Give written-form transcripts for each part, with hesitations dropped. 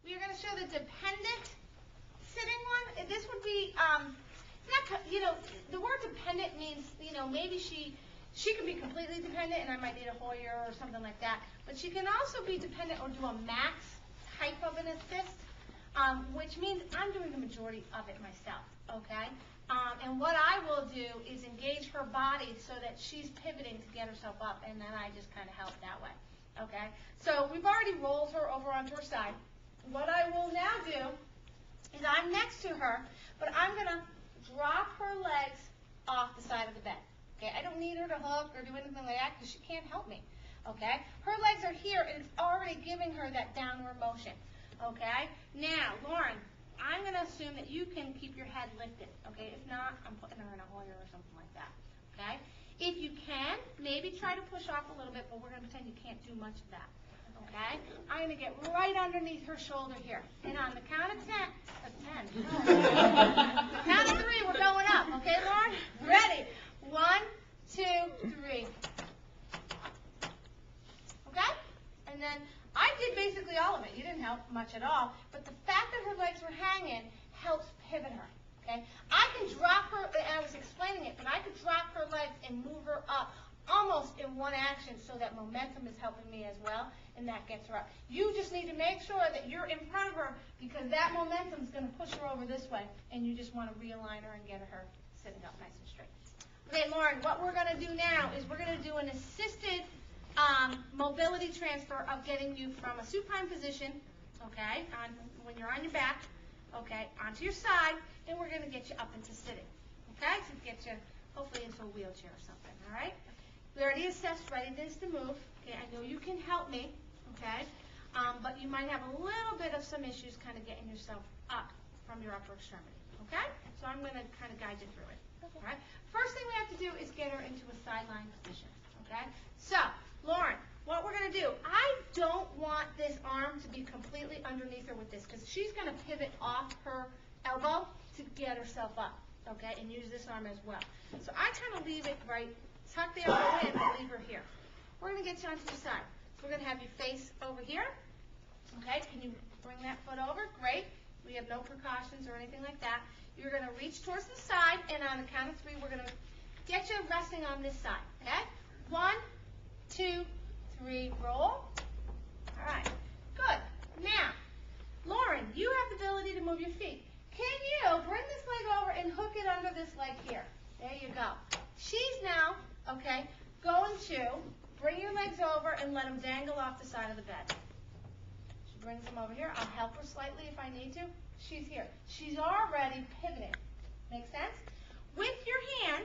We are going to show the dependent sitting one. This would be, the word dependent means, maybe she can be completely dependent and I might need a Hoyer or something like that. But she can also be dependent or do a max type of an assist, which means I'm doing the majority of it myself, okay? And what I will do is engage her body so that she's pivoting to get herself up, and then I just kind of help that way, okay? So we've already rolled her over onto her side. What I will now do is I'm next to her, but I'm going to drop her legs off the side of the bed, okay? I don't need her to hook or do anything like that because she can't help me, okay? Her legs are here, and it's already giving her that downward motion, okay? Now, Lauren, I'm going to assume that you can keep your head lifted, okay? If not, I'm putting her in a Hoyer or something like that, okay? If you can, maybe try to push off a little bit, but we're going to pretend you can't do much of that, okay? I'm going to get right underneath her shoulder here. And on the count of 10, the count of 3, we're going up, okay, Lauren? Ready? 1, 2, 3. Okay? And then I did basically all of it. You didn't help much at all. But the fact that her legs were hanging helps pivot her. Okay? I can drop her, and I was explaining it, but I could drop her legs and move her up almost in one action so that momentum is helping me as well, and that gets her up. You just need to make sure that you're in front of her because that momentum is going to push her over this way, and you just want to realign her and get her sitting up nice and straight. Okay, Lauren, what we're going to do now is we're going to do an assisted mobility transfer of getting you from a supine position, okay, when you're on your back, okay, onto your side, and we're going to get you up into sitting, okay, to get you hopefully into a wheelchair or something, all right? We already assessed readiness to move, okay, I know you can help me, okay, but you might have a little bit of some issues kind of getting yourself up from your upper extremity, okay? So I'm going to kind of guide you through it, all right? First thing we have to do is get her into a sideline position, okay? So, Lauren, what we're going to do, I don't want this arm to be completely underneath her with this because she's going to pivot off her elbow to get herself up, okay, and use this arm as well. So I kind of leave it right, tuck the elbow in, and leave her here. We're going to get you onto the side. So we're going to have you face over here, okay, can you bring that foot over? Great. We have no precautions or anything like that. You're going to reach towards the side, and on the count of 3, we're going to get you resting on this side, okay? 1, 2, 3, roll. All right, good. Now, Lauren, you have the ability to move your feet. Can you bring this leg over and hook it under this leg here? There you go. She's now, okay, going to bring your legs over and let them dangle off the side of the bed. She brings them over here. I'll help her slightly if I need to. She's here. She's already pivoting. Make sense? With your hand,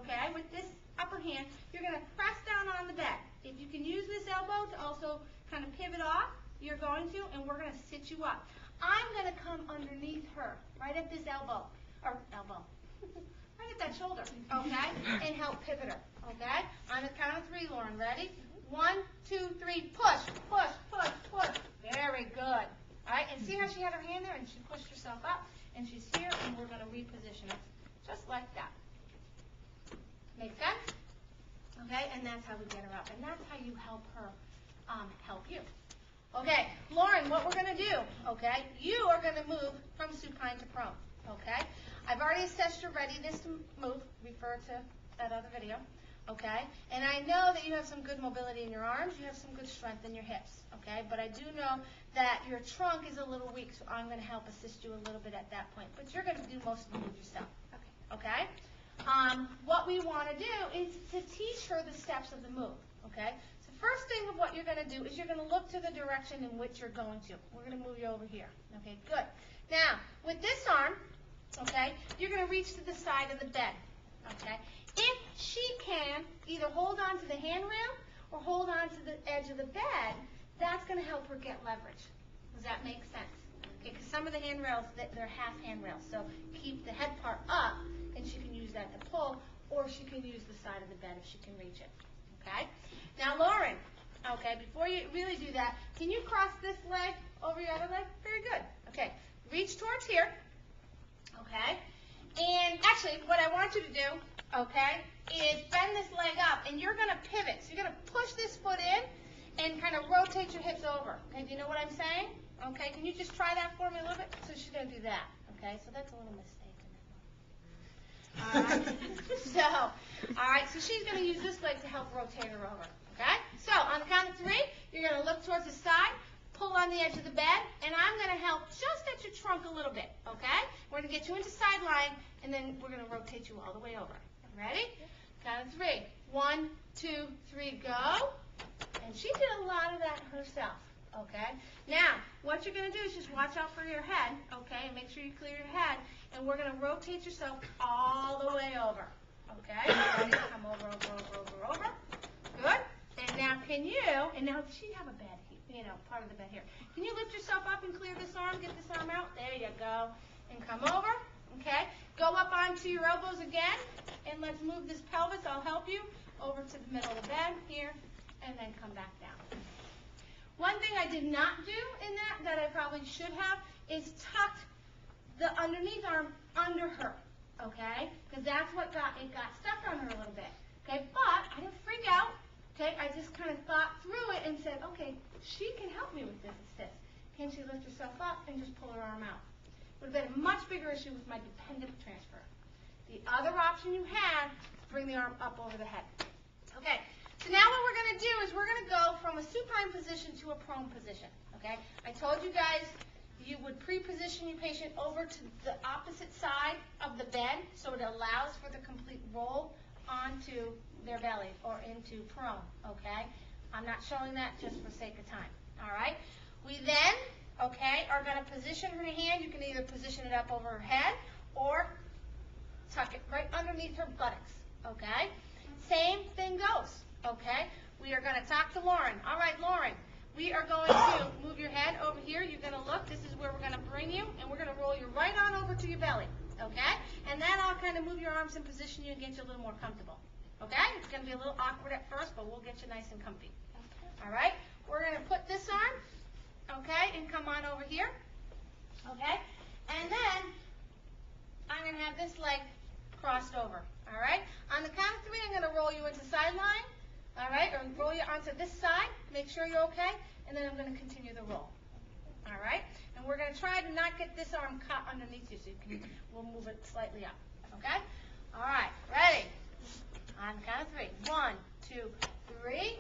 okay, with this upper hand, you're going to press down on the bed. If you can use this elbow to also kind of pivot off, you're going to, and we're going to sit you up. I'm going to come underneath her, right at this elbow, right at that shoulder, okay, and help pivot her, okay? On the count of 3, Lauren, ready? 1, 2, 3, push, push, push, push. Very good. All right, and see how she had her hand there, and she pushed herself up, and she's here, and we're going to reposition it, just like that. Make sense? Okay, and that's how we get her up, and that's how you help her help you. Okay, Lauren, what we're going to do, okay, you are going to move from supine to prone, okay? I've already assessed your readiness to move, refer to that other video, okay? And I know that you have some good mobility in your arms, you have some good strength in your hips, okay? But I do know that your trunk is a little weak, so I'm going to help assist you a little bit at that point. But you're going to do most of the move yourself, okay? What we want to do is to teach her the steps of the move, okay? So first thing of what you're going to do is you're going to look to the direction in which you're going to. We're going to move you over here, okay? Good. Now, with this arm, okay, you're going to reach to the side of the bed, okay? If she can either hold on to the handrail or hold on to the edge of the bed, that's going to help her get leverage. Does that make sense? Okay, because some of the handrails, they're half handrails, so keep the head part up, and she can use that to pull, or she can use the side of the bed if she can reach it, okay? Now, Lauren, okay, before you really do that, can you cross this leg over your other leg? Very good. Okay, reach towards here, okay? And actually, what I want you to do, okay, is bend this leg up, and you're going to pivot. So you're going to push this foot in, and kind of rotate your hips over. Okay, do you know what I'm saying? Okay, can you just try that for me a little bit? So she's going to do that. Okay, so that's a little mistake in that one. All right, so she's going to use this leg to help rotate her over. Okay, so on the count of 3, you're going to look towards the side, pull on the edge of the bed, and I'm going to help just at your trunk a little bit. Okay, we're going to get you into side line, and then we're going to rotate you all the way over. Ready? Count of 3. 1, 2, 3, go. And she did a lot of that herself. Okay? Now, what you're going to do is just watch out for your head, okay, and make sure you clear your head, and we're going to rotate yourself all the way over. Okay? Ready? Come over, over, over, over. Good. And now now she have a bed, part of the bed here. Can you lift yourself up and clear this arm, get this arm out? There you go. And come over. Okay? Go up onto your elbows again, and let's move this pelvis, I'll help you, over to the middle of the bed here, and then come back down. One thing I did not do in that I probably should have, is tuck the underneath arm under her, okay? Because that's what got stuck on her a little bit, okay? But I didn't freak out, okay? I just kind of thought through it and said, okay, she can help me with this. Can she lift herself up and just pull her arm out? Would have been a much bigger issue with my dependent transfer. The other option you had, bring the arm up over the head. Okay, so now what we're going to do is we're going to go from a supine position to a prone position. Okay, I told you guys you would pre-position your patient over to the opposite side of the bed so it allows for the complete roll onto their belly or into prone. Okay, I'm not showing that just for sake of time. All right, we then are going to position her hand. You can either position it up over her head or tuck it right underneath her buttocks. Okay? Same thing goes. Okay? We are going to talk to Lauren. All right, Lauren, we are going to move your head over here. You're going to look. This is where we're going to bring you, and we're going to roll you right on over to your belly. Okay? And then I'll kind of move your arms and position you and get you a little more comfortable. Okay? It's going to be a little awkward at first, but we'll get you nice and comfy. All right? We're going to put this on, okay, and come on over here. Okay? And then I'm going to have this leg crossed over. All right? On the count of 3, I'm going to roll you into sideline. All right? Or roll you onto this side. Make sure you're okay. And then I'm going to continue the roll. All right? And we're going to try to not get this arm caught underneath you, so we'll move it slightly up. Okay? All right. Ready? On the count of 3. 1, 2, 3.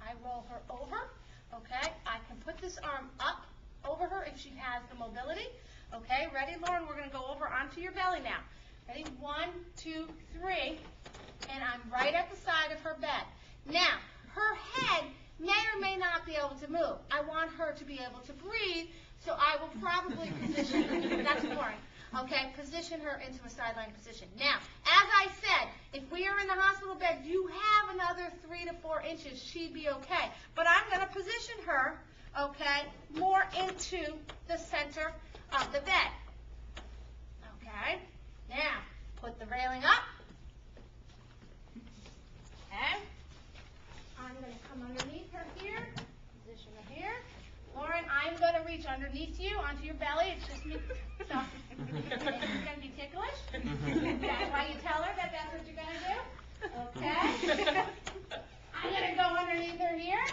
I roll her over. Okay? I can put this arm up over her if she has the mobility. Okay? Ready, Lauren? We're going to go over onto your belly now. Ready? 1, 2, 3. And I'm right at the side of her bed. Now, her head may or may not be able to move. I want her to be able to breathe, so I will probably position her. That's boring. Okay, position her into a sideline position. Now, as I said, if we are in the hospital bed, you have another 3 to 4 inches, she'd be okay. But I'm going to position her, okay, more into the center of the bed. Okay, now, put the railing up. Okay, I'm going to come underneath her here, position her here. Lauren, I'm going to reach underneath you onto your belly. It's just me. So, it's going to be ticklish. That's why you tell her that that's what you're going to do. Okay? I'm going to go underneath her here.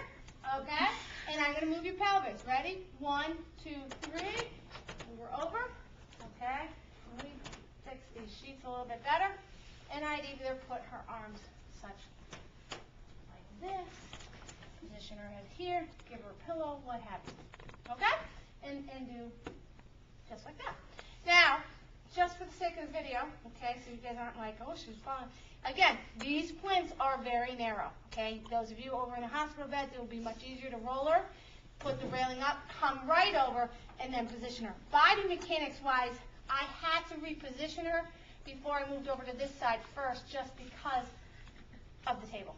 Okay? And I'm going to move your pelvis. Ready? 1, 2, 3. Move her over. Okay? Let me fix these sheets a little bit better. And I'd either put her arms such like this. Position her head here, give her a pillow, what have you. Okay? And do just like that. Now, just for the sake of the video, okay, so you guys aren't like, oh, she's falling. Again, these plinths are very narrow, okay? Those of you over in a hospital bed, it will be much easier to roll her, put the railing up, come right over, and then position her. Body mechanics-wise, I had to reposition her before I moved over to this side first, just because of the table.